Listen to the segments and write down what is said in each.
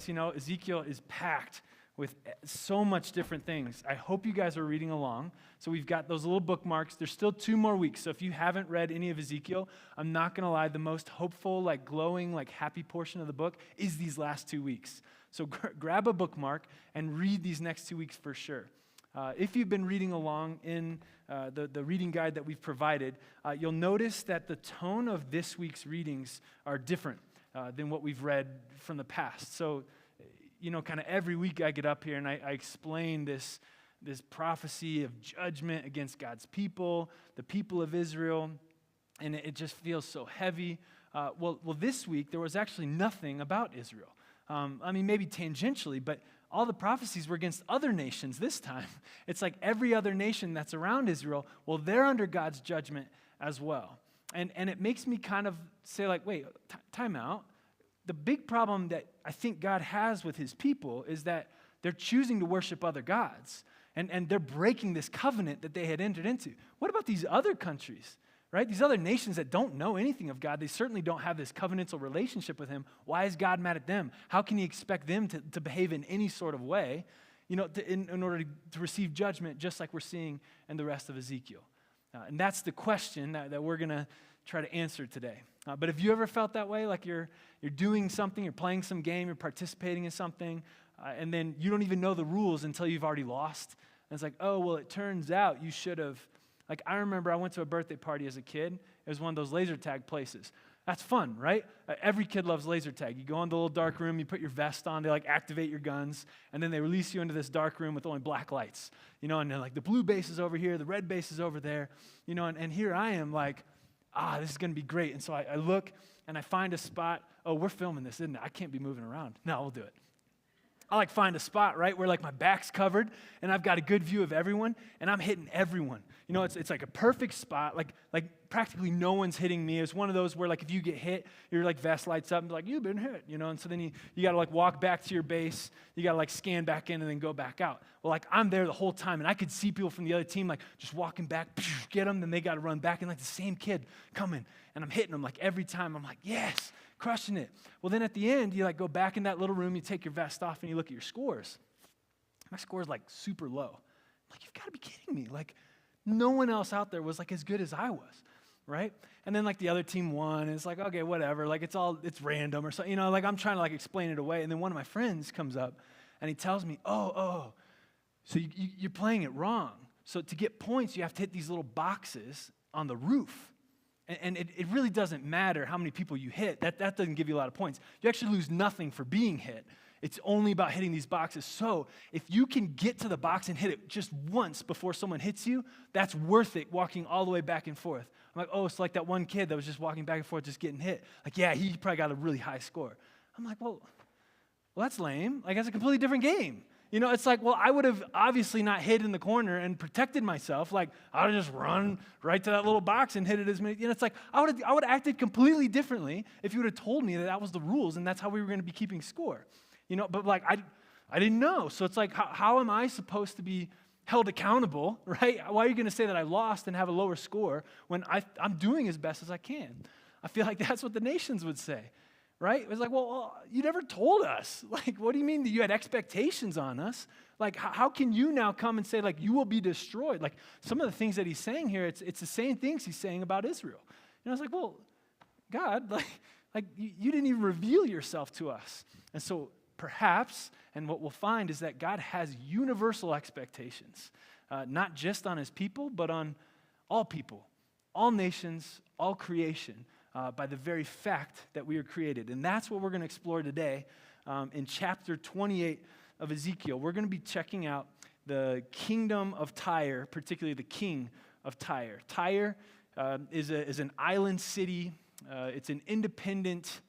Ezekiel is packed with so much different things. I hope you guys are reading along. So we've got those little bookmarks. There's still 2 more weeks. So if you haven't read any of Ezekiel, I'm not going to lie, the most hopeful, glowing, happy portion of the book is these last 2 weeks. So grab a bookmark and read these next 2 weeks for sure. If you've been reading along in the reading guide that we've provided, you'll notice that the tone of this week's readings are different than what we've read from the past. So, kind of every week I get up here and I explain this prophecy of judgment against God's people, the people of Israel, and it just feels so heavy. Well, this week there was actually nothing about Israel. Maybe tangentially, but all the prophecies were against other nations this time. It's like every other nation that's around Israel, well, they're under God's judgment as well. And it makes me kind of say, wait, time out. The big problem that I think God has with his people is that they're choosing to worship other gods, and they're breaking this covenant that they had entered into. What about these other countries, right? These other nations that don't know anything of God, they certainly don't have this covenantal relationship with him. Why is God mad at them? How can he expect them to behave in any sort of way, in order to receive judgment, just like we're seeing in the rest of Ezekiel? And that's the question that we're going to try to answer today. But have you ever felt that way, like you're doing something, you're playing some game, you're participating in something, and then you don't even know the rules until you've already lost? And it's like, oh, well, it turns out you should have. I remember I went to a birthday party as a kid. It was one of those laser tag places. That's fun, right? Every kid loves laser tag. You go in the little dark room, you put your vest on, they activate your guns, and then they release you into this dark room with only black lights. And they're the blue base is over here, the red base is over there, and here I am this is going to be great. And so I look and I find a spot. Oh, we're filming this, isn't it? I can't be moving around. No, we'll do it. I find a spot, right, where my back's covered and I've got a good view of everyone and I'm hitting everyone. It's like a perfect spot, like practically no one's hitting me. It's one of those where if you get hit, your vest lights up and be you've been hit, and so then you got to walk back to your base, you got to scan back in and then go back out. Well, I'm there the whole time and I could see people from the other team just walking back, get them, then they got to run back and the same kid coming and I'm hitting them every time. I'm yes, crushing it. Well, then at the end, you go back in that little room, you take your vest off and you look at your scores. My score is super low. You've got to be kidding me. No one else out there was as good as I was, right? And then the other team won, and it's okay, whatever. It's random or something. I'm trying to explain it away. And then one of my friends comes up and he tells me, oh, so you're playing it wrong. So to get points, you have to hit these little boxes on the roof. And it really doesn't matter how many people you hit. That doesn't give you a lot of points. You actually lose nothing for being hit. It's only about hitting these boxes. So if you can get to the box and hit it just once before someone hits you, that's worth it walking all the way back and forth. I'm it's that one kid that was just walking back and forth just getting hit. Yeah, he probably got a really high score. I'm well, that's lame. That's a completely different game. It's I would have obviously not hid in the corner and protected myself. I would have just run right to that little box and hit it as many. It's I would have acted completely differently if you would have told me that was the rules and that's how we were going to be keeping score. But I didn't know. So it's how am I supposed to be held accountable, right? Why are you going to say that I lost and have a lower score when I'm doing as best as I can? I feel that's what the nations would say. Right? It was well, you never told us. What do you mean that you had expectations on us? How can you now come and say, you will be destroyed? Some of the things that he's saying here, it's the same things he's saying about Israel. I was well, God, you didn't even reveal yourself to us. And so perhaps, and what we'll find is that God has universal expectations, not just on his people, but on all people, all nations, all creation. By the very fact that we are created. And that's what we're going to explore today in chapter 28 of Ezekiel. We're going to be checking out the kingdom of Tyre, particularly the king of Tyre. Tyre is an island city. It's an independent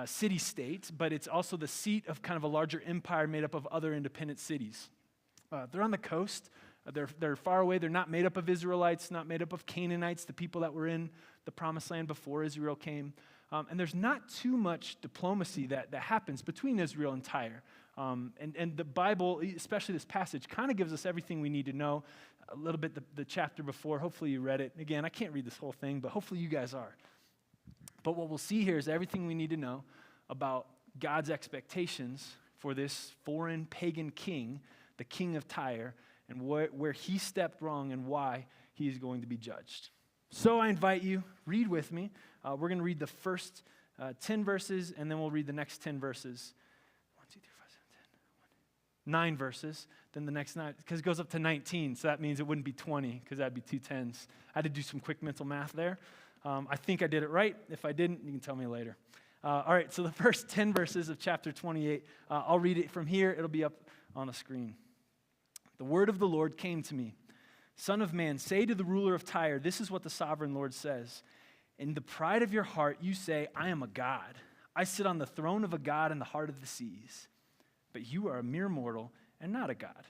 city-state, but it's also the seat of kind of a larger empire made up of other independent cities. They're on the coast. They're far away. They're not made up of Israelites, not made up of Canaanites, the people that were in the promised land before Israel came. And there's not too much diplomacy that happens between Israel and Tyre. And the Bible, especially this passage, kind of gives us everything we need to know. A little bit the chapter before. Hopefully you read it. Again, I can't read this whole thing, but hopefully you guys are. But what we'll see here is everything we need to know about God's expectations for this foreign pagan king, the king of Tyre, and where he stepped wrong and why he is going to be judged. So I invite you, read with me. We're going to read the first 10 verses, and then we'll read the next 10 verses. 1, 2, 3, 4, 5, 6, 7, 10, 9 verses, then the next 9, because it goes up to 19, so that means it wouldn't be 20, because that'd be 2 10s. I had to do some quick mental math there. I think I did it right. If I didn't, you can tell me later. All right, so the first 10 verses of chapter 28, I'll read it from here. It'll be up on the screen. The word of the Lord came to me. Son of man, say to the ruler of Tyre, this is what the sovereign Lord says. In the pride of your heart, you say, I am a god. I sit on the throne of a god in the heart of the seas. But you are a mere mortal and not a god,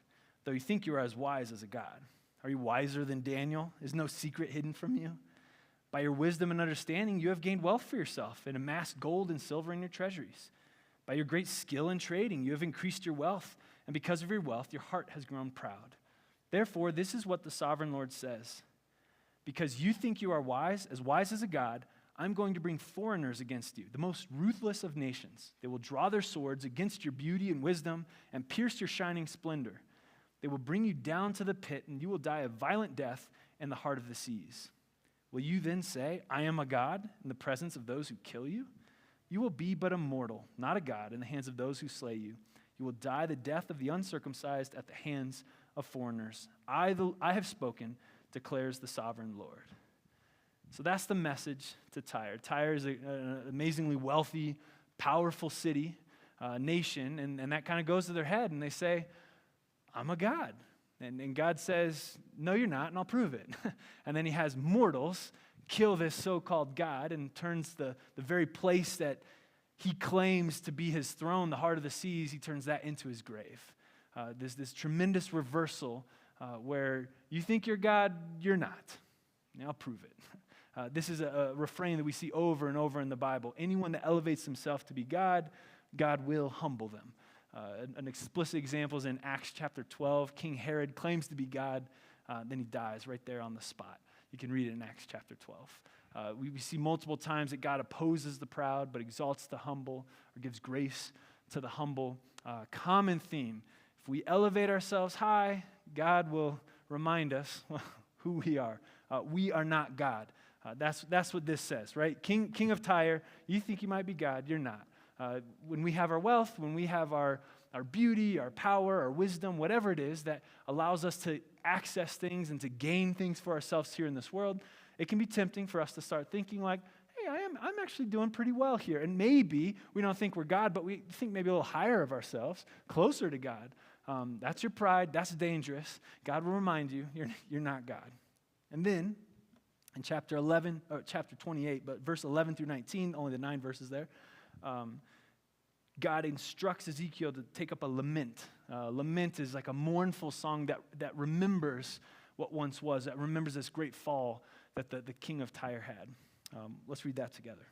though you think you are as wise as a god. Are you wiser than Daniel? Is no secret hidden from you? By your wisdom and understanding, you have gained wealth for yourself and amassed gold and silver in your treasuries. By your great skill in trading, you have increased your wealth, and because of your wealth, your heart has grown proud. Therefore, this is what the sovereign Lord says. Because you think you are wise as a god, I'm going to bring foreigners against you, the most ruthless of nations. They will draw their swords against your beauty and wisdom and pierce your shining splendor. They will bring you down to the pit, and you will die a violent death in the heart of the seas. Will you then say, I am a god in the presence of those who kill you? You will be but a mortal, not a god, in the hands of those who slay you. You will die the death of the uncircumcised at the hands of foreigners. I have spoken, declares the sovereign Lord. So that's the message to Tyre. Tyre is an amazingly wealthy, powerful city, nation, and that kind of goes to their head, and they say, I'm a god. And God says, no, you're not, and I'll prove it. And then he has mortals kill this so-called God and turns the very place that he claims to be his throne, the heart of the seas, he turns that into his grave. This tremendous reversal where you think you're God, you're not. And I'll prove it. This is a refrain that we see over and over in the Bible. Anyone that elevates himself to be God, God will humble them. An explicit example is in Acts chapter 12. King Herod claims to be God, then he dies right there on the spot. You can read it in Acts chapter 12. We see multiple times that God opposes the proud, but exalts the humble, or gives grace to the humble. Common theme. If we elevate ourselves high, God will remind us who we are. We are not God. That's what this says, right? King of Tyre, you think you might be God, you're not. When we have our wealth, when we have our beauty, our power, our wisdom, whatever it is that allows us to access things and to gain things for ourselves here in this world, it can be tempting for us to start thinking like, hey, I'm actually doing pretty well here. And maybe we don't think we're God, but we think maybe a little higher of ourselves, closer to God. That's your pride. That's dangerous. God will remind you, you're not God. And then in chapter 28, but verse 11 through 19, only the 9 verses there, God instructs Ezekiel to take up a lament. Lament is like a mournful song that remembers what once was, that remembers this great fall that the king of Tyre had. Let's read that together.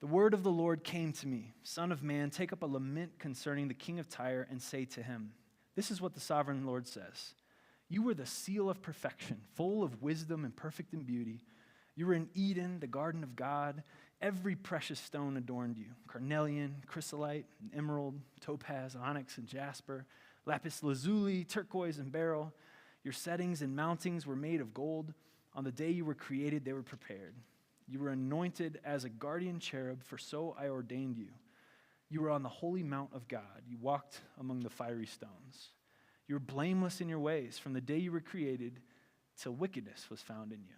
The word of the Lord came to me, Son of man, take up a lament concerning the king of Tyre and say to him, this is what the sovereign Lord says. You were the seal of perfection, full of wisdom and perfect in beauty. You were in Eden, the garden of God. Every precious stone adorned you, carnelian, chrysolite, and emerald, topaz, onyx, and jasper, lapis lazuli, turquoise, and beryl. Your settings and mountings were made of gold. On the day you were created, they were prepared. You were anointed as a guardian cherub, for so I ordained you. You were on the holy mount of God. You walked among the fiery stones. You were blameless in your ways from the day you were created till wickedness was found in you.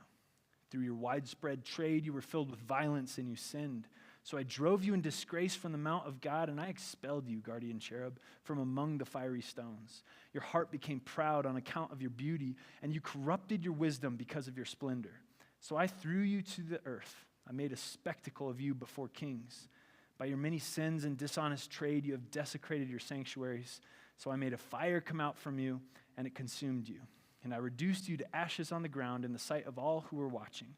Through your widespread trade, you were filled with violence and you sinned. So I drove you in disgrace from the mount of God, and I expelled you, guardian cherub, from among the fiery stones. Your heart became proud on account of your beauty, and you corrupted your wisdom because of your splendor. So I threw you to the earth. I made a spectacle of you before kings. By your many sins and dishonest trade, you have desecrated your sanctuaries. So I made a fire come out from you, and it consumed you. And I reduced you to ashes on the ground in the sight of all who were watching.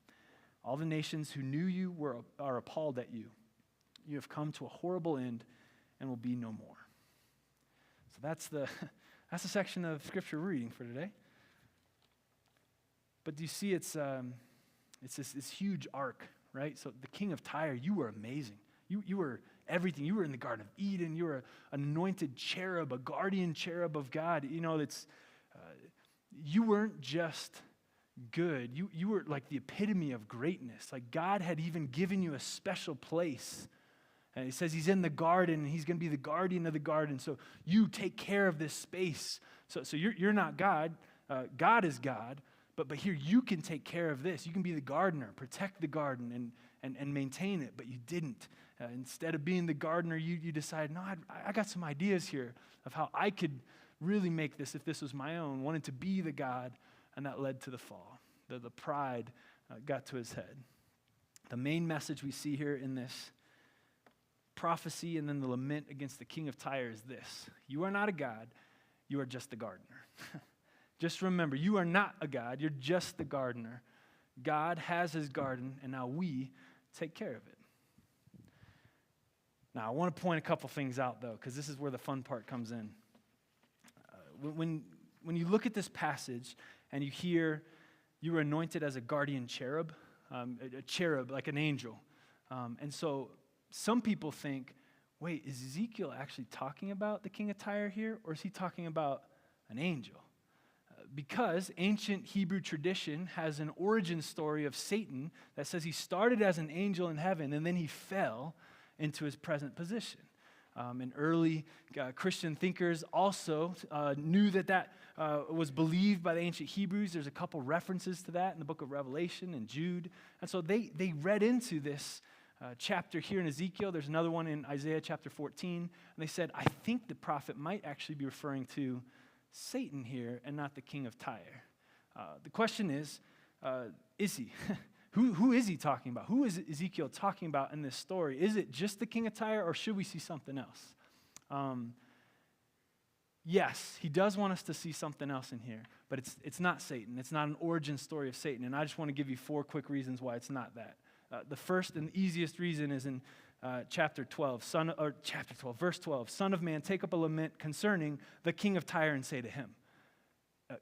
All the nations who knew you are appalled at you. You have come to a horrible end and will be no more. So that's the section of scripture we're reading for today. But do you see it's this huge arc, right? So the king of Tyre, you were amazing. You were everything. You were in the Garden of Eden. You were an anointed cherub, a guardian cherub of God. You weren't just good. You were like the epitome of greatness. Like God had even given you a special place. And he says he's in the garden, and he's going to be the guardian of the garden. So you take care of this space. So you're not God. God is God. But here you can take care of this. You can be the gardener, protect the garden, and maintain it. But you didn't. Instead of being the gardener, you decided, no, I got some ideas here of how I could really make this if this was my own. Wanted to be the God, and that led to the fall. The pride got to his head. The main message we see here in this prophecy and then the lament against the king of Tyre is this: you are not a god, you are just the gardener. Just remember, you are not a god, you're just the gardener. God has his garden, and now we take care of it. Now, I want to point a couple things out, though, because this is where the fun part comes in. When you look at this passage and you hear you were anointed as a guardian cherub, a cherub like an angel, and so some people think, wait, is Ezekiel actually talking about the king of Tyre here, or is he talking about an angel? Because ancient Hebrew tradition has an origin story of Satan that says he started as an angel in heaven and then he fell into his present position. And early Christian thinkers also knew that was believed by the ancient Hebrews. There's a couple references to that in the book of Revelation and Jude. And so they read into this chapter here in Ezekiel. There's another one in Isaiah chapter 14. And they said, I think the prophet might actually be referring to Satan here and not the king of Tyre. The question is he? Who is he talking about? Who is Ezekiel talking about in this story? Is it just the king of Tyre, or should we see something else? Yes, he does want us to see something else in here, but it's not Satan. It's not an origin story of Satan, and I just want to give you 4 quick reasons why it's not that. The first and easiest reason is in chapter 12, verse 12. Son of man, take up a lament concerning the king of Tyre and say to him.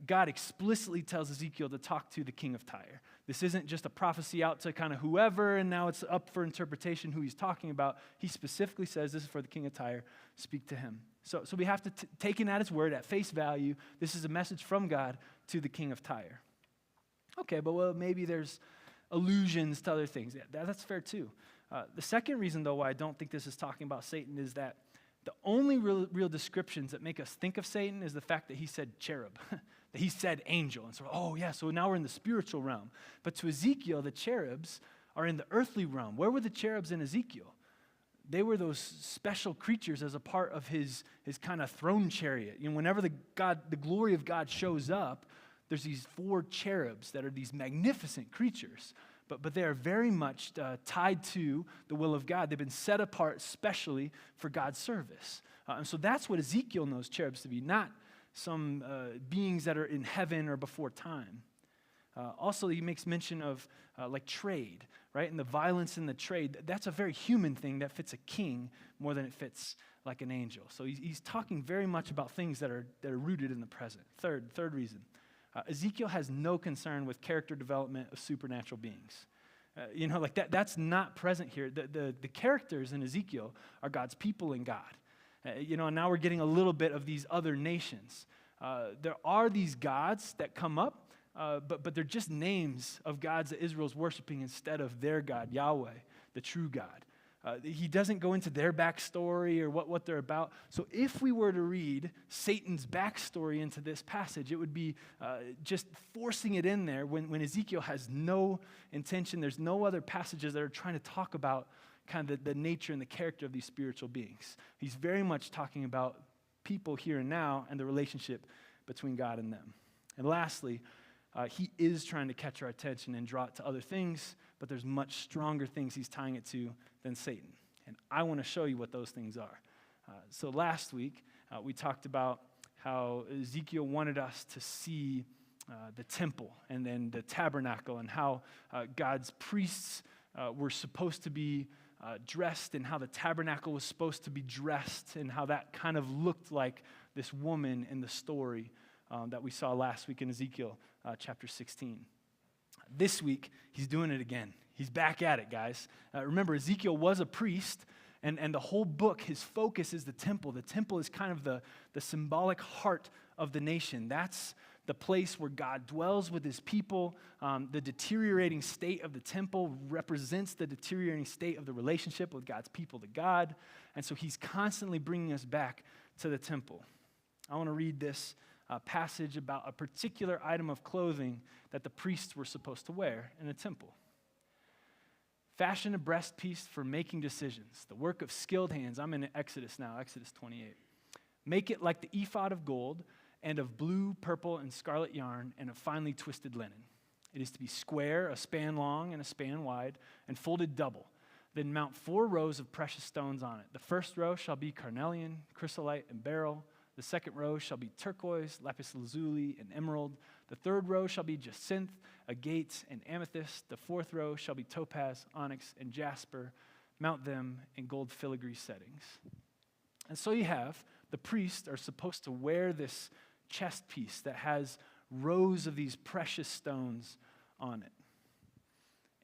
God explicitly tells Ezekiel to talk to the king of Tyre. This isn't just a prophecy out to kind of whoever, and now it's up for interpretation who he's talking about. He specifically says this is for the king of Tyre. Speak to him. So we have to take him at his word, at face value. This is a message from God to the king of Tyre. Okay, but maybe there's allusions to other things. Yeah, that's fair too. The second reason, though, why I don't think this is talking about Satan is that the only real descriptions that make us think of Satan is the fact that he said cherub, that he said angel. And so now we're in the spiritual realm. But to Ezekiel, the cherubs are in the earthly realm. Where were the cherubs in Ezekiel? They were those special creatures as a part of his kind of throne chariot. Whenever the glory of God shows up, there's these 4 cherubs that are these magnificent creatures. But they are very much tied to the will of God. They've been set apart specially for God's service. And so that's what Ezekiel knows cherubs to be, not some beings that are in heaven or before time. Also, he makes mention of like trade, right? And the violence in the trade. That's a very human thing that fits a king more than it fits like an angel. So he's talking very much about things that are rooted in the present. Third reason. Ezekiel has no concern with character development of supernatural beings. That's not present here. The characters in Ezekiel are God's people and God. And now we're getting a little bit of these other nations. There are these gods that come up, but they're just names of gods that Israel's worshiping instead of their God, Yahweh, the true God. He doesn't go into their backstory or what they're about. So if we were to read Satan's backstory into this passage, it would be just forcing it in there when Ezekiel has no intention. There's no other passages that are trying to talk about kind of the nature and the character of these spiritual beings. He's very much talking about people here and now and the relationship between God and them. And lastly, he is trying to catch our attention and draw it to other things, but there's much stronger things he's tying it to than Satan. And I want to show you what those things are. So last week, we talked about how Ezekiel wanted us to see the temple and then the tabernacle and how God's priests were supposed to be dressed and how the tabernacle was supposed to be dressed and how that kind of looked like this woman in the story that we saw last week in Ezekiel chapter 16. This week, he's doing it again. He's back at it, guys. Remember, Ezekiel was a priest, and the whole book, his focus is the temple. The temple is kind of the symbolic heart of the nation. That's the place where God dwells with his people. The deteriorating state of the temple represents the deteriorating state of the relationship with God's people to God. And so he's constantly bringing us back to the temple. I want to read this passage about a particular item of clothing that the priests were supposed to wear in the temple. Fashion a breastpiece for making decisions, the work of skilled hands. I'm in Exodus now, Exodus 28. Make it like the ephod of gold and of blue, purple, and scarlet yarn and of finely twisted linen. It is to be square, a span long and a span wide, and folded double. Then mount 4 rows of precious stones on it. The first row shall be carnelian, chrysolite, and beryl. The second row shall be turquoise, lapis lazuli, and emerald. The third row shall be jacinth, agate, and amethyst. The fourth row shall be topaz, onyx, and jasper. Mount them in gold filigree settings. And so you have, the priests are supposed to wear this chest piece that has rows of these precious stones on it.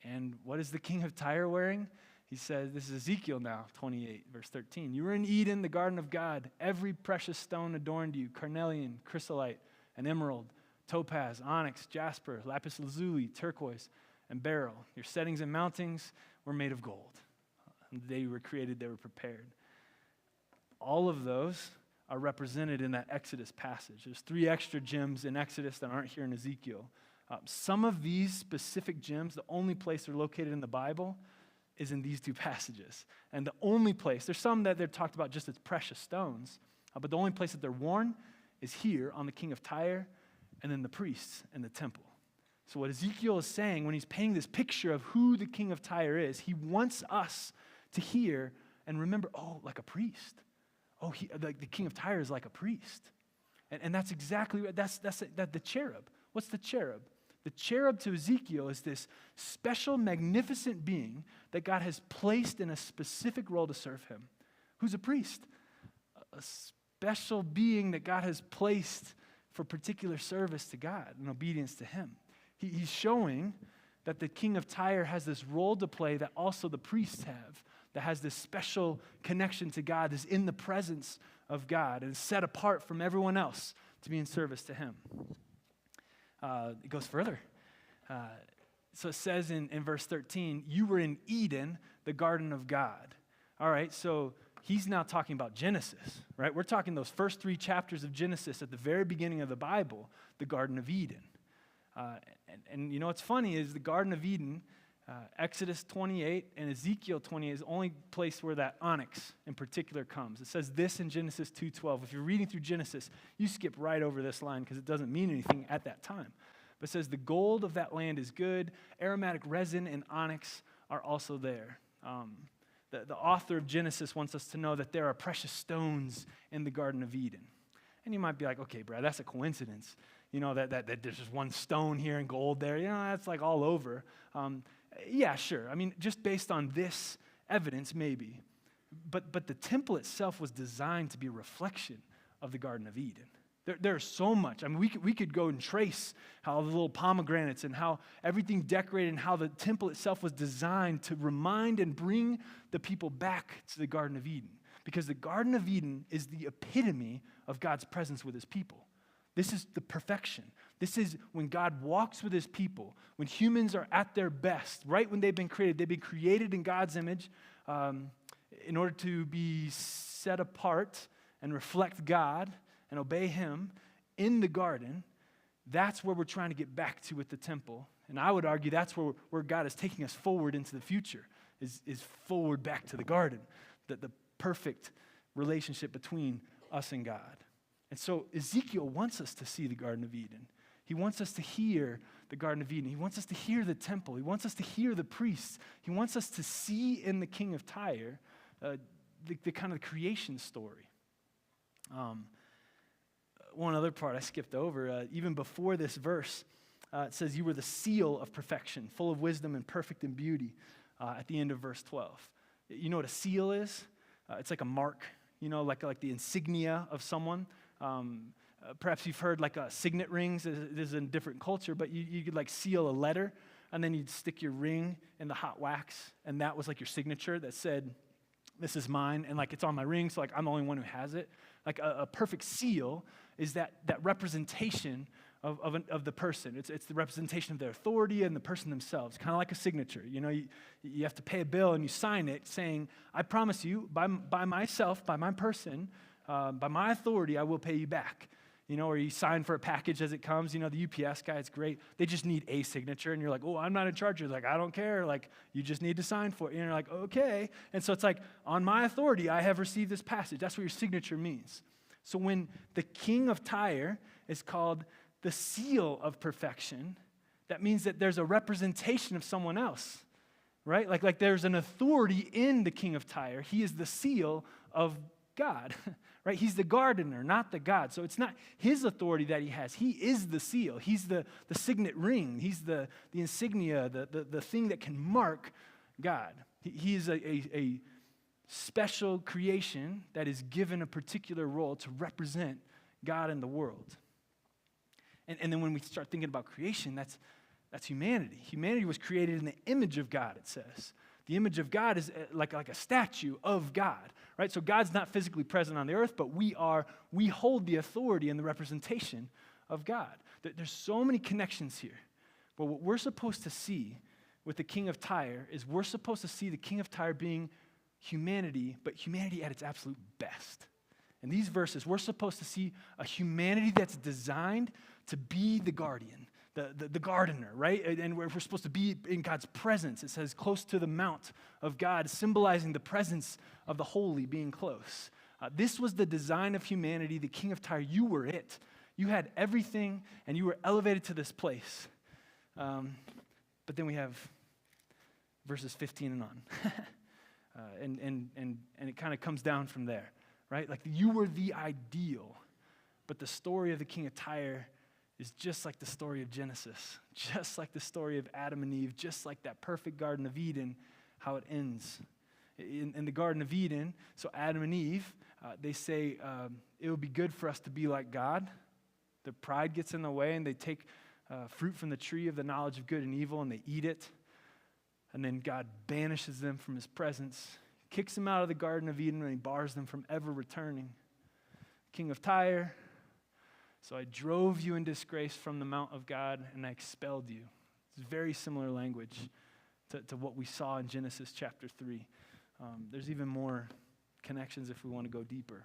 And what is the king of Tyre wearing? He says, this is Ezekiel now, 28, verse 13. You were in Eden, the garden of God. Every precious stone adorned you, carnelian, chrysolite, and emerald, topaz, onyx, jasper, lapis lazuli, turquoise, and beryl. Your settings and mountings were made of gold. On the day you were created, they were prepared. All of those are represented in that Exodus passage. There's 3 extra gems in Exodus that aren't here in Ezekiel. Some of these specific gems, the only place they're located in the Bible is in these 2 passages. And the only place, there's some that they're talked about just as precious stones, but the only place that they're worn is here on the king of Tyre and then the priests and the temple. So what Ezekiel is saying when he's painting this picture of who the king of Tyre is, he wants us to hear and remember, oh, like a priest. Oh, the king of Tyre is like a priest. And that's exactly, that's the cherub. What's the cherub? The cherub to Ezekiel is this special, magnificent being that God has placed in a specific role to serve him. Who's a priest? A special being that God has placed for particular service to God and obedience to him. He's showing that the king of Tyre has this role to play that also the priests have, that has this special connection to God, is in the presence of God and is set apart from everyone else to be in service to him. It goes further. So it says in verse 13, you were in Eden, the garden of God. All right, so he's now talking about Genesis, right? We're talking those first 3 chapters of Genesis at the very beginning of the Bible, the Garden of Eden. And you know what's funny is the Garden of Eden, Exodus 28 and Ezekiel 28 is the only place where that onyx in particular comes. It says this in Genesis 2:12. If you're reading through Genesis, you skip right over this line because it doesn't mean anything at that time. But it says the gold of that land is good. Aromatic resin and onyx are also there. The author of Genesis wants us to know that there are precious stones in the Garden of Eden. And you might be like, okay, Brad, that's a coincidence. You know, that there's just one stone here and gold there. You know, that's like all over. Yeah, sure. I mean, just based on this evidence, maybe. But the temple itself was designed to be a reflection of the Garden of Eden. There's so much. I mean, we could go and trace how the little pomegranates and how everything decorated and how the temple itself was designed to remind and bring the people back to the Garden of Eden. Because the Garden of Eden is the epitome of God's presence with his people. This is the perfection. This is when God walks with his people, when humans are at their best, right when they've been created. They've been created in God's image in order to be set apart and reflect God and obey him in the garden. That's where we're trying to get back to with the temple. And I would argue that's where God is taking us forward into the future, is forward back to the garden, the perfect relationship between us and God. And so Ezekiel wants us to see the Garden of Eden. He wants us to hear the Garden of Eden. He wants us to hear the temple. He wants us to hear the priests. He wants us to see in the king of Tyre the kind of creation story. One other part I skipped over, even before this verse, it says, you were the seal of perfection, full of wisdom and perfect in beauty, at the end of verse 12. You know what a seal is? It's like a mark, you know, like the insignia of someone. Perhaps you've heard like signet rings. This is in a different culture, but you could like seal a letter. and then you'd stick your ring in the hot wax, and that was like your signature that said, this is mine, and like it's on my ring, so like I'm the only one who has it. Like a perfect seal is that representation of the person. It's the representation of their authority and the person themselves, kind of like a signature. You know, you have to pay a bill and you sign it saying, I promise you, by myself, by my person, by my authority, I will pay you back. You know, or you sign for a package as it comes. You know, the UPS guy, it's great. They just need a signature, and you're like, oh, I'm not in charge. You're like, I don't care. Like, you just need to sign for it. And you're like, okay. And so it's like, on my authority, I have received this passage. That's what your signature means. So when the king of Tyre is called the seal of perfection, that means that there's a representation of someone else, right? Like there's an authority in the king of Tyre. He is the seal of God, right? He's the gardener, not the God. So it's not his authority that he has. He is the seal. He's the signet ring. He's the insignia, the thing that can mark God. He is a special creation that is given a particular role to represent God in the world. And then when we start thinking about creation, that's humanity. Humanity was created in the image of God, it says. The image of God is like a statue of God, right? So God's not physically present on the earth, but we hold the authority and the representation of God. There's so many connections here. But what we're supposed to see with the king of Tyre is we're supposed to see the king of Tyre being humanity, but humanity at its absolute best. In these verses, we're supposed to see a humanity that's designed to be the guardian, the gardener, right? And we're supposed to be in God's presence. It says close to the mount of God, symbolizing the presence of the holy being close. This was the design of humanity. The king of Tyre, you were it. You had everything, and you were elevated to this place. But then we have verses 15 and on. And it kind of comes down from there, right? Like you were the ideal, but the story of the king of Tyre is just like the story of Genesis, just like the story of Adam and Eve, just like that perfect Garden of Eden, how it ends. In the Garden of Eden, so Adam and Eve, they say it would be good for us to be like God. Their pride gets in the way, and they take fruit from the tree of the knowledge of good and evil, and they eat it. And then God banishes them from his presence, kicks them out of the Garden of Eden, and he bars them from ever returning. King of Tyre, so I drove you in disgrace from the mount of God, and I expelled you. It's very similar language to what we saw in Genesis chapter 3. There's even more connections if we want to go deeper.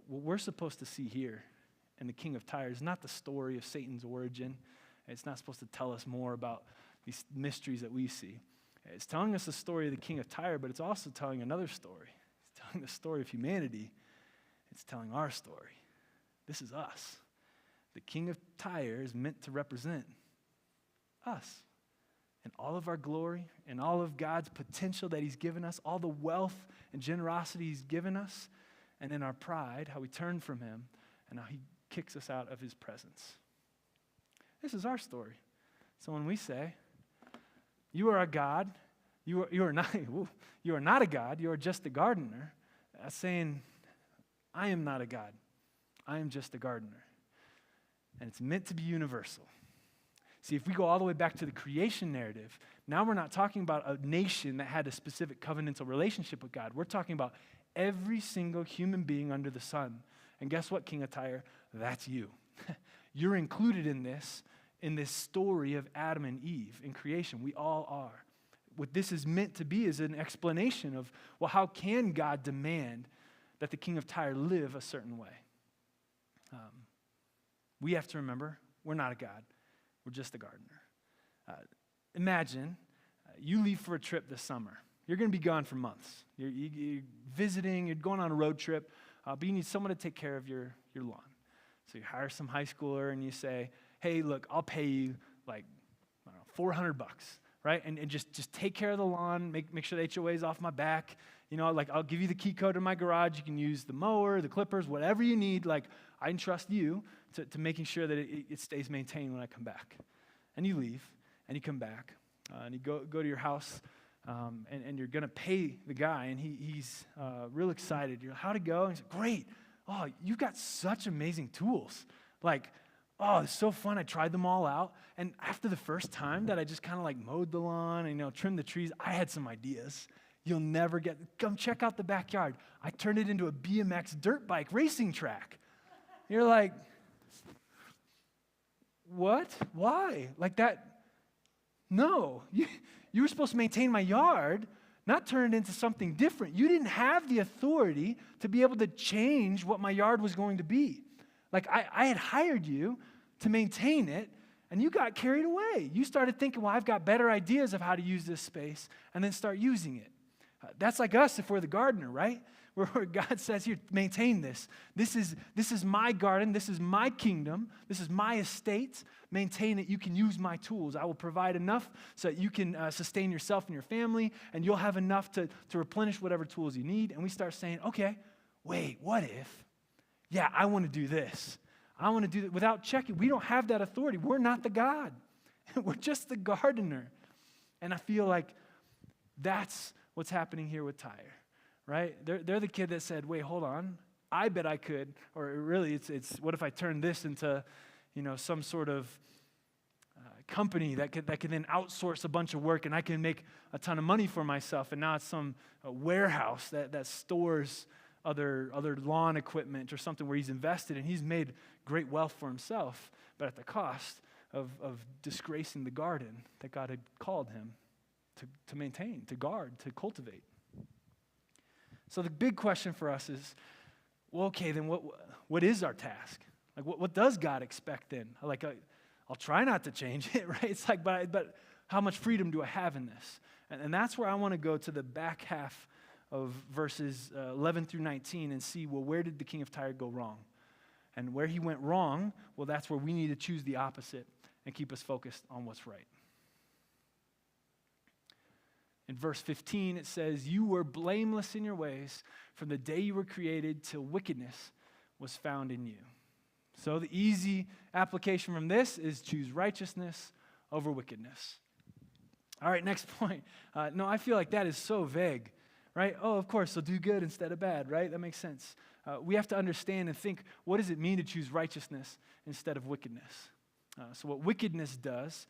What we're supposed to see here in the king of Tyre is not the story of Satan's origin. It's not supposed to tell us more about these mysteries that we see. It's telling us the story of the king of Tyre, but it's also telling another story. It's telling the story of humanity. It's telling our story. This is us. The king of Tyre is meant to represent us and all of our glory and all of God's potential that he's given us, all the wealth and generosity he's given us, and in our pride, how we turn from him and how he kicks us out of his presence. This is our story. So when we say, you are a God, you are not a God, you are just a gardener, that's saying, I am not a God, I am just a gardener. And it's meant to be universal. See, if we go all the way back to the creation narrative, now we're not talking about a nation that had a specific covenantal relationship with God. We're talking about every single human being under the sun. And guess what, King of Tyre? That's you. You're included in this story of Adam and Eve in creation. We all are. What this is meant to be is an explanation of, well, how can God demand that the King of Tyre live a certain way? We have to remember, we're not a God. We're just a gardener. Imagine you leave for a trip this summer. You're going to be gone for months. You're visiting, you're going on a road trip, but you need someone to take care of your lawn. So you hire some high schooler and you say, hey, look, I'll pay you like, I don't know, $400, right? And just take care of the lawn, make sure the HOA is off my back. You know, like I'll give you the key code to my garage. You can use the mower, the clippers, whatever you need. Like I entrust you to making sure that it stays maintained when I come back. And you leave, and you come back, and you go to your house, and you're going to pay the guy, and he's real excited. You're like, how'd it go? And he's like, great. Oh, you've got such amazing tools. Like, oh, it's so fun. I tried them all out. And after the first time that I just kind of like mowed the lawn and, trimmed the trees, I had some ideas. You'll never come check out the backyard. I turned it into a BMX dirt bike racing track. You're like, what? Why? Like that? No. You were supposed to maintain my yard, not turn it into something different. You didn't have the authority to be able to change what my yard was going to be. Like I had hired you to maintain it, and you got carried away. You started thinking, well, I've got better ideas of how to use this space, and then start using it. That's like us if we're the gardener, right? Where God says, here, maintain this. This is my garden. This is my kingdom. This is my estate. Maintain it. You can use my tools. I will provide enough so that you can sustain yourself and your family, and you'll have enough to replenish whatever tools you need. And we start saying, okay, wait, what if? Yeah, I want to do this. I want to do that without checking. We don't have that authority. We're not the God. We're just the gardener. And I feel like that's what's happening here with Tyre, right? They're the kid that said, wait, hold on. I bet I could. Or really, it's what if I turn this into, some sort of company that could then outsource a bunch of work, and I can make a ton of money for myself. And now it's some warehouse that stores other lawn equipment or something where he's invested and he's made great wealth for himself, but at the cost of disgracing the garden that God had called him to maintain, to guard, to cultivate. So the big question for us is, well, okay, then what is our task? Like, what does God expect then? Like, I'll try not to change it, right? It's like, but how much freedom do I have in this? And that's where I want to go to the back half of verses 11 through 19 and see, well, where did the king of Tyre go wrong? And where he went wrong, well, that's where we need to choose the opposite and keep us focused on what's right. In verse 15, it says, you were blameless in your ways from the day you were created till wickedness was found in you. So the easy application from this is choose righteousness over wickedness. All right, next point. No, I feel like that is so vague. Right? Oh, of course, so do good instead of bad, right? That makes sense. We have to understand and think, what does it mean to choose righteousness instead of wickedness? So what wickedness does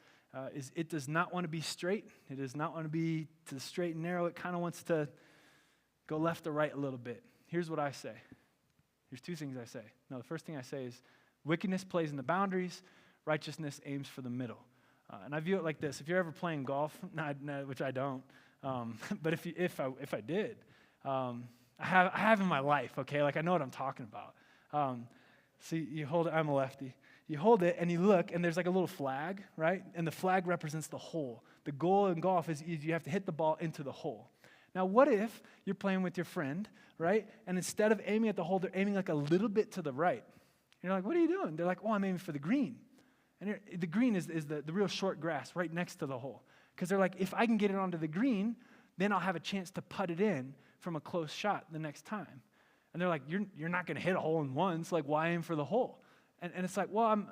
is it does not want to be straight. It does not want to be to the straight and narrow. It kind of wants to go left or right a little bit. Here's what I say. Here's two things I say. No, the first thing I say is wickedness plays in the boundaries. Righteousness aims for the middle. And I view it like this. If you're ever playing golf, which I don't, but if I did, I have in my life, okay? Like I know what I'm talking about. See, you hold it, I'm a lefty. You hold it and you look and there's like a little flag, right? And the flag represents the hole. The goal in golf is you have to hit the ball into the hole. Now what if you're playing with your friend, right? And instead of aiming at the hole, they're aiming like a little bit to the right. And you're like, what are you doing? They're like, oh, I'm aiming for the green. And the green is the real short grass right next to the hole. Because they're like, if I can get it onto the green, then I'll have a chance to putt it in from a close shot the next time. And they're like, you're not going to hit a hole in one, so like, why aim for the hole? And it's like, well,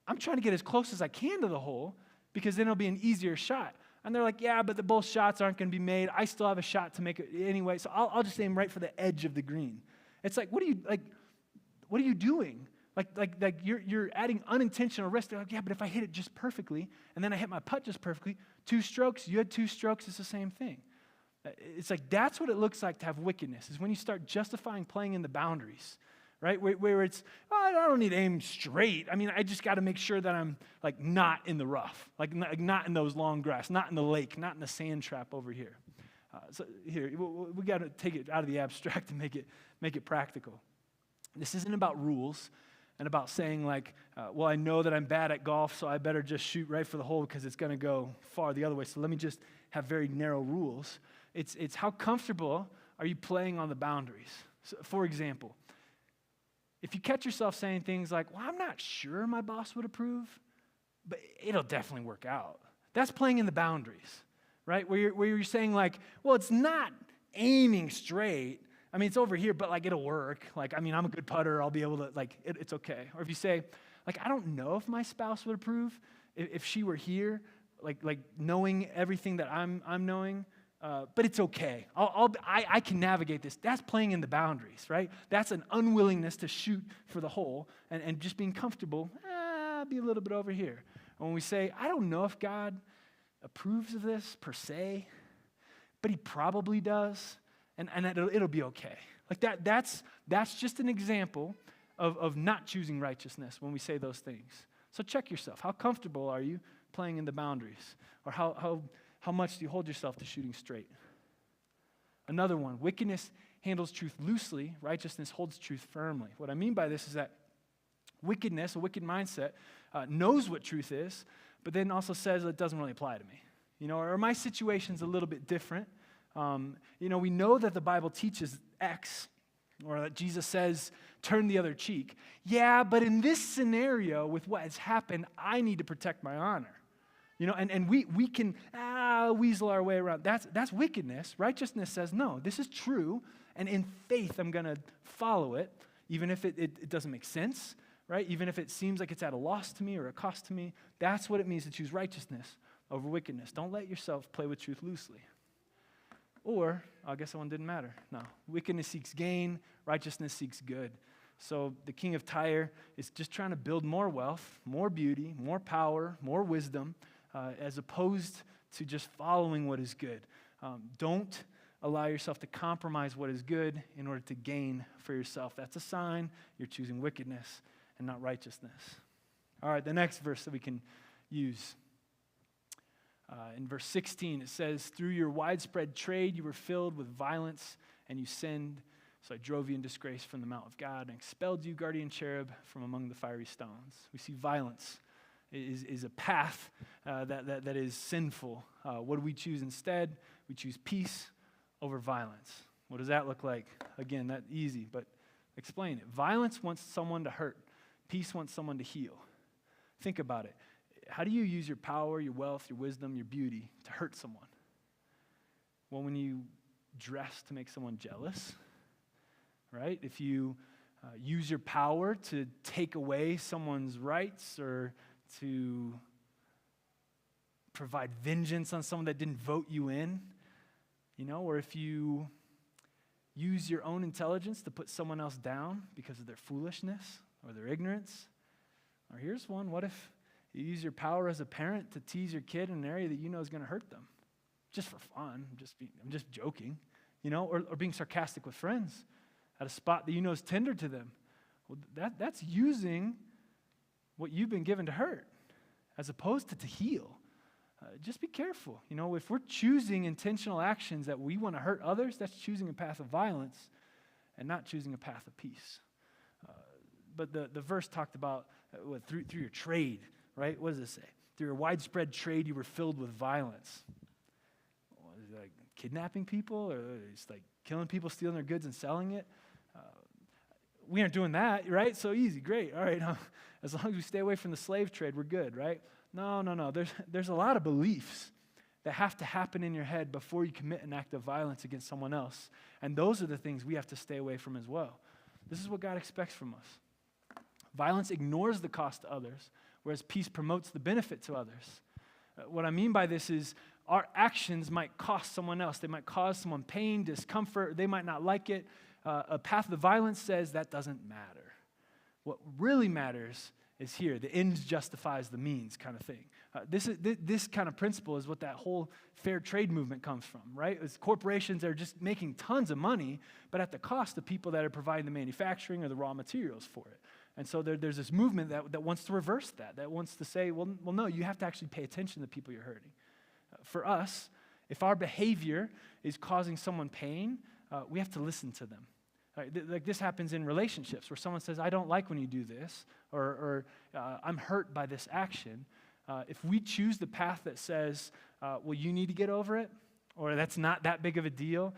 I'm trying to get as close as I can to the hole because then it'll be an easier shot. And they're like, yeah, but both shots aren't going to be made. I still have a shot to make it anyway, so I'll just aim right for the edge of the green. It's like, what are you doing? Like you're adding unintentional risk. They're like, yeah, but if I hit it just perfectly, and then I hit my putt just perfectly, 2 strokes, you had 2 strokes, it's the same thing. It's like that's what it looks like to have wickedness, is when you start justifying playing in the boundaries, right? Where it's, oh, I don't need to aim straight. I mean, I just got to make sure that I'm like not in the rough, like not in those long grass, not in the lake, not in the sand trap over here. So here, we got to take it out of the abstract and make it practical. This isn't about rules and about saying like, well, I know that I'm bad at golf, so I better just shoot right for the hole because it's going to go far the other way. So let me just have very narrow rules. It's how comfortable are you playing on the boundaries? So, for example, if you catch yourself saying things like, well, I'm not sure my boss would approve, but it'll definitely work out. That's playing in the boundaries, right? Where you're saying like, well, it's not aiming straight. I mean, it's over here, but like it'll work. Like, I mean, I'm a good putter. I'll be able to, like, it's okay. Or if you say, like, I don't know if my spouse would approve if she were here, like knowing everything that I'm knowing, but it's okay. I can navigate this. That's playing in the boundaries, right? That's an unwillingness to shoot for the hole and just being comfortable. be a little bit over here. And when we say, I don't know if God approves of this per se, but he probably does, and it'll be okay. Like that's just an example of not choosing righteousness when we say those things. So check yourself. How comfortable are you playing in the boundaries? Or how much do you hold yourself to shooting straight? Another one, wickedness handles truth loosely, righteousness holds truth firmly. What I mean by this is that wickedness, a wicked mindset, knows what truth is, but then also says it doesn't really apply to me. Or my situation's a little bit different. We know that the Bible teaches X, or that Jesus says, turn the other cheek. Yeah, but in this scenario, with what has happened, I need to protect my honor. And we can weasel our way around. That's wickedness. Righteousness says, no, this is true, and in faith I'm going to follow it, even if it doesn't make sense, right? Even if it seems like it's at a loss to me or a cost to me. That's what it means to choose righteousness over wickedness. Don't let yourself play with truth loosely. Or, I guess that one didn't matter. No, wickedness seeks gain, righteousness seeks good. So the king of Tyre is just trying to build more wealth, more beauty, more power, more wisdom, as opposed to just following what is good. Don't allow yourself to compromise what is good in order to gain for yourself. That's a sign you're choosing wickedness and not righteousness. All right, the next verse that we can use. In verse 16, it says, through your widespread trade, you were filled with violence and you sinned. So I drove you in disgrace from the mount of God and expelled you, guardian cherub, from among the fiery stones. We see violence is a path that is sinful. What do we choose instead? We choose peace over violence. What does that look like? Again, that's easy, but explain it. Violence wants someone to hurt. Peace wants someone to heal. Think about it. How do you use your power, your wealth, your wisdom, your beauty to hurt someone? Well, when you dress to make someone jealous, right? If you use your power to take away someone's rights or to provide vengeance on someone that didn't vote you in, or if you use your own intelligence to put someone else down because of their foolishness or their ignorance. Or here's one, what if you use your power as a parent to tease your kid in an area that you know is going to hurt them, just for fun. I'm just joking, or being sarcastic with friends at a spot that you know is tender to them. Well, that's using what you've been given to hurt, as opposed to heal. Just be careful. If we're choosing intentional actions that we want to hurt others, that's choosing a path of violence and not choosing a path of peace. But the verse talked about through your trade. Right? What does it say? Through your widespread trade, you were filled with violence. Is it like kidnapping people, or it's like killing people, stealing their goods and selling it? We aren't doing that, right? So easy, great. All right, as long as we stay away from the slave trade, we're good, right? No. There's a lot of beliefs that have to happen in your head before you commit an act of violence against someone else, and those are the things we have to stay away from as well. This is what God expects from us. Violence ignores the cost to others, whereas peace promotes the benefit to others. What I mean by this is our actions might cost someone else. They might cause someone pain, discomfort. They might not like it. A path of violence says that doesn't matter. What really matters is here. The end justifies the means kind of thing. This kind of principle is what that whole fair trade movement comes from, right? It's corporations that are just making tons of money, but at the cost of people that are providing the manufacturing or the raw materials for it. And so there's this movement that wants to reverse that wants to say, well, no, you have to actually pay attention to the people you're hurting. For us, if our behavior is causing someone pain, we have to listen to them. Like this happens in relationships where someone says, I don't like when you do this, or I'm hurt by this action. If we choose the path that says, well, you need to get over it, or that's not that big of a deal,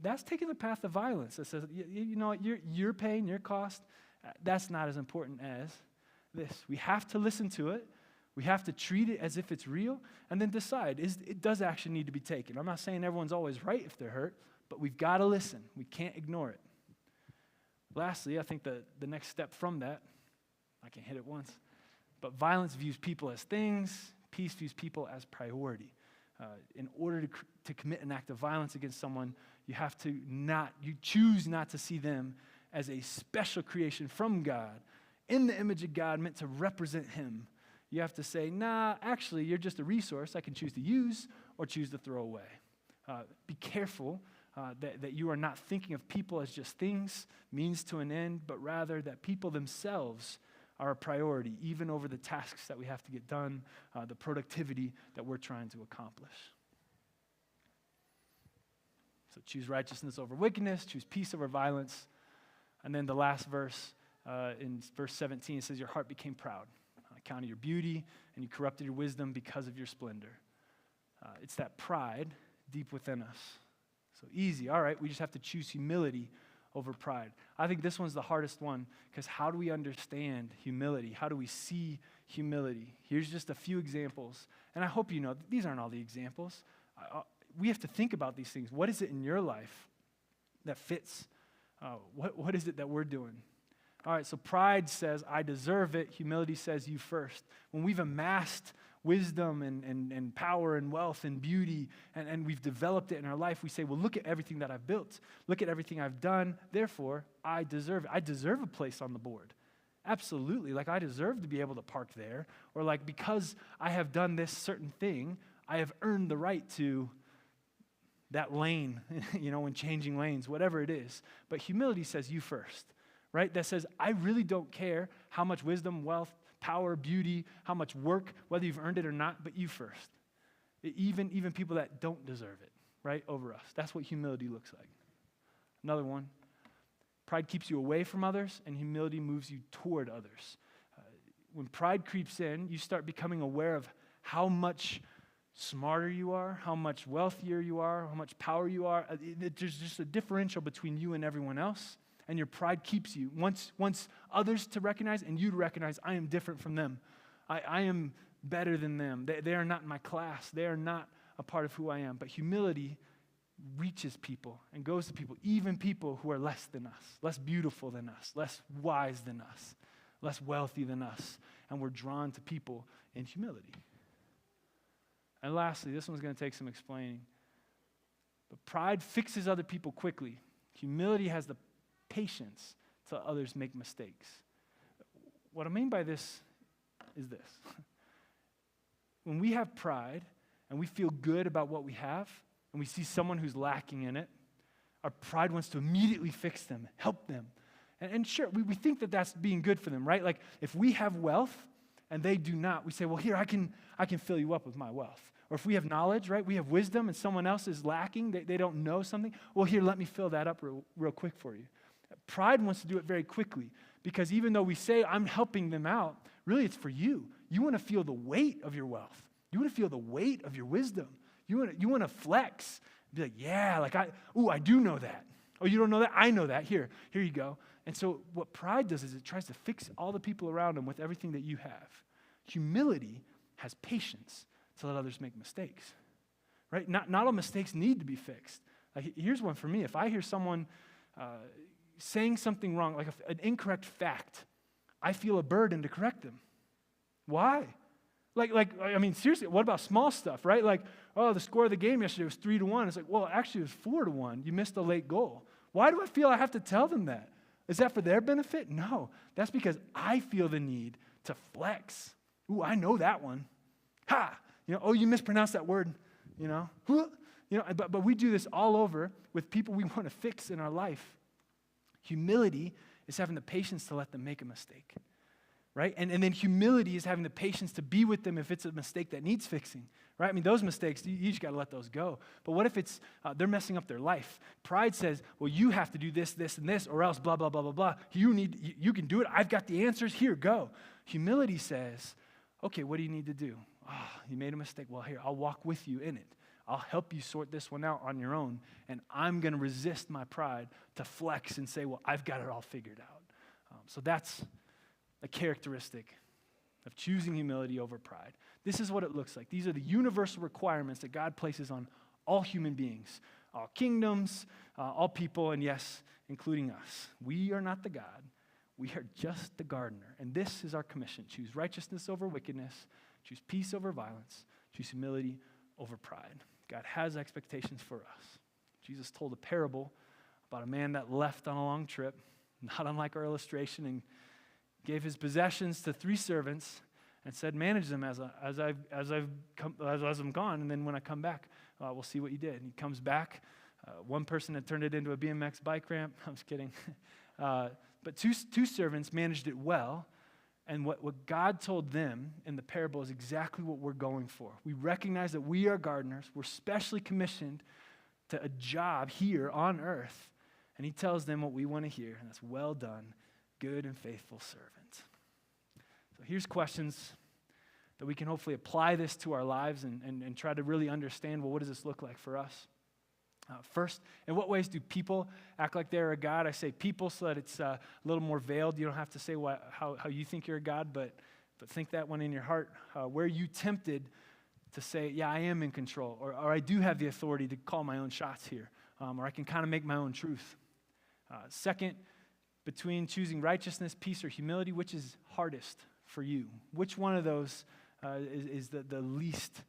that's taking the path of violence. That says, you know what, your pain, your cost, that's not as important as this. We have to listen to it. We have to treat it as if it's real, and then decide, does action need to be taken? I'm not saying everyone's always right if they're hurt, but we've got to listen. We can't ignore it. Lastly, I think the next step from that, I can hit it once, but violence views people as things, peace views people as priority. In order to commit an act of violence against someone, you choose not to see them as a special creation from God, in the image of God, meant to represent him. You have to say, nah, actually, you're just a resource I can choose to use or choose to throw away. Be careful that you are not thinking of people as just things, means to an end, but rather that people themselves are a priority, even over the tasks that we have to get done, the productivity that we're trying to accomplish. So choose righteousness over wickedness, choose peace over violence. And then the last verse, in verse 17, it says, your heart became proud. Counted your beauty, and you corrupted your wisdom because of your splendor. It's that pride deep within us. So easy. All right, we just have to choose humility over pride. I think this one's the hardest one, because how do we understand humility? How do we see humility? Here's just a few examples. And I hope you know, these aren't all the examples. We have to think about these things. What is it in your life that fits? What is it that we're doing? All right, so pride says, I deserve it. Humility says, you first. When we've amassed wisdom and power and wealth and beauty, and we've developed it in our life, we say, well, look at everything that I've built. Look at everything I've done. Therefore, I deserve it. I deserve a place on the board. Absolutely. Like, I deserve to be able to park there. Or like, because I have done this certain thing, I have earned the right to that lane, when changing lanes, whatever it is. But humility says, you first. Right? That says, I really don't care how much wisdom, wealth, power, beauty, how much work, whether you've earned it or not, but you first. Even people that don't deserve it, right, over us. That's what humility looks like. Another one, pride keeps you away from others, and humility moves you toward others. When pride creeps in, you start becoming aware of how much smarter you are, how much wealthier you are, how much power you are. There's just a differential between you and everyone else. And your pride keeps you, wants others to recognize and you to recognize, I am different from them. I am better than them. They are not in my class. They are not a part of who I am. But humility reaches people and goes to people, even people who are less than us, less beautiful than us, less wise than us, less wealthy than us. And we're drawn to people in humility. And lastly, this one's going to take some explaining. But pride fixes other people quickly. Humility has the patience till others make mistakes. What I mean by this is this. When we have pride and we feel good about what we have and we see someone who's lacking in it, our pride wants to immediately fix them, help them. And sure, we think that that's being good for them, right? Like if we have wealth and they do not, we say, well, here, I can fill you up with my wealth. Or if we have knowledge, right? We have wisdom and someone else is lacking, they don't know something. Well, here, let me fill that up real quick for you. Pride wants to do it very quickly because even though we say, I'm helping them out, really it's for you. You want to feel the weight of your wealth. You want to feel the weight of your wisdom. You want to flex. Be like, yeah, I do know that. Oh, you don't know that? I know that. Here you go. And so what pride does is it tries to fix all the people around them with everything that you have. Humility has patience to let others make mistakes, right? Not all mistakes need to be fixed. Like, here's one for me. If I hear someone saying something wrong, like an incorrect fact, I feel a burden to correct them. Why? I mean, seriously, what about small stuff, right? Like, oh, the score of the game yesterday was 3-1. It's like, well, actually it was 4-1. You missed a late goal. Why do I feel I have to tell them that? Is that for their benefit? No. That's because I feel the need to flex. Ooh, I know that one. Ha! Oh, you mispronounced that word. But we do this all over with people we want to fix in our life. Humility is having the patience to let them make a mistake, right? And then humility is having the patience to be with them if it's a mistake that needs fixing, right? I mean, those mistakes, you just got to let those go. But what if it's they're messing up their life? Pride says, well, you have to do this, this, and this, or else blah, blah, blah, blah, blah. You can do it. I've got the answers. Here, go. Humility says, okay, what do you need to do? Oh, you made a mistake. Well, here, I'll walk with you in it. I'll help you sort this one out on your own, and I'm going to resist my pride to flex and say, well, I've got it all figured out. So that's a characteristic of choosing humility over pride. This is what it looks like. These are the universal requirements that God places on all human beings, all kingdoms, all people, and yes, including us. We are not the God. We are just the gardener, and this is our commission. Choose righteousness over wickedness, choose peace over violence, choose humility over pride. God has expectations for us. Jesus told a parable about a man that left on a long trip, not unlike our illustration gave his possessions to 3 servants, and said, manage them as I'm gone, and then when I come back, we'll see what you did. And he comes back. One person had turned it into a BMX bike ramp. I'm just kidding. But two servants managed it well, and what God told them in the parable is exactly what we're going for. We recognize that we are gardeners. We're specially commissioned to a job here on earth, and he tells them what we want to hear, and that's, well done, good and faithful servant. So here's questions that we can hopefully apply this to our lives and try to really understand, well, what does this look like for us? First, in what ways do people act like they're a God? I say people so that it's a little more veiled. You don't have to say how you think you're a God, but think that one in your heart. Where are you tempted to say, yeah, I am in control, or I do have the authority to call my own shots here, or I can kind of make my own truth. Second, between choosing righteousness, peace, or humility, which is hardest for you? Which one of those is the least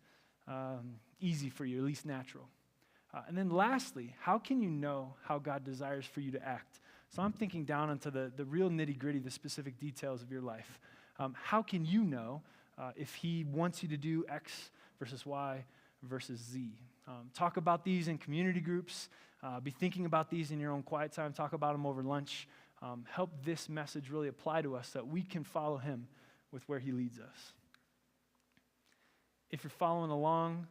easy for you, least natural? And then lastly, how can you know how God desires for you to act? So I'm thinking down into the real nitty-gritty, the specific details of your life. How can you know if he wants you to do X versus Y versus Z? Talk about these in community groups. Be thinking about these in your own quiet time. Talk about them over lunch. Help this message really apply to us so that we can follow him with where he leads us. If you're following along,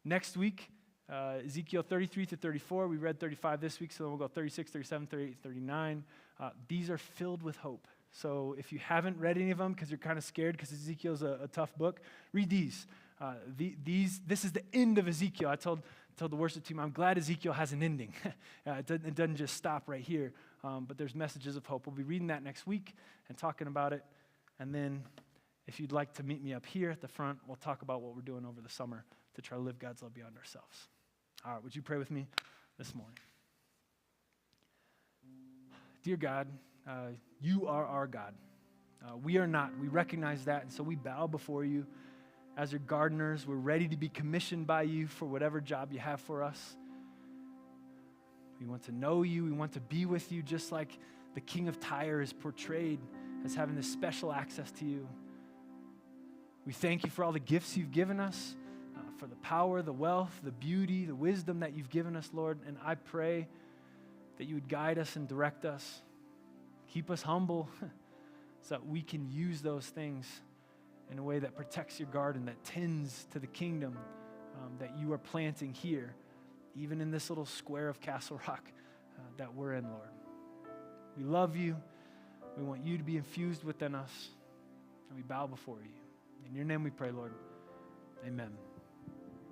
next week, Ezekiel 33 to 34. We read 35 this week, so then we'll go 36, 37, 38, 39. These are filled with hope. So if you haven't read any of them because you're kind of scared because Ezekiel's a tough book, read these. This is the end of Ezekiel. I told the worship team, I'm glad Ezekiel has an ending. It doesn't just stop right here, but there's messages of hope. We'll be reading that next week and talking about it. And then if you'd like to meet me up here at the front, we'll talk about what we're doing over the summer to try to live God's love beyond ourselves. All right, would you pray with me this morning? Dear God, you are our God. We are not. We recognize that, and so we bow before you. As your gardeners, we're ready to be commissioned by you for whatever job you have for us. We want to know you. We want to be with you, just like the king of Tyre is portrayed as having this special access to you. We thank you for all the gifts you've given us, for the power, the wealth, the beauty, the wisdom that you've given us, Lord. And I pray that you would guide us and direct us. Keep us humble so that we can use those things in a way that protects your garden, that tends to the kingdom that you are planting here, even in this little square of Castle Rock that we're in, Lord. We love you. We want you to be infused within us, and we bow before you. In your name we pray, Lord. Amen.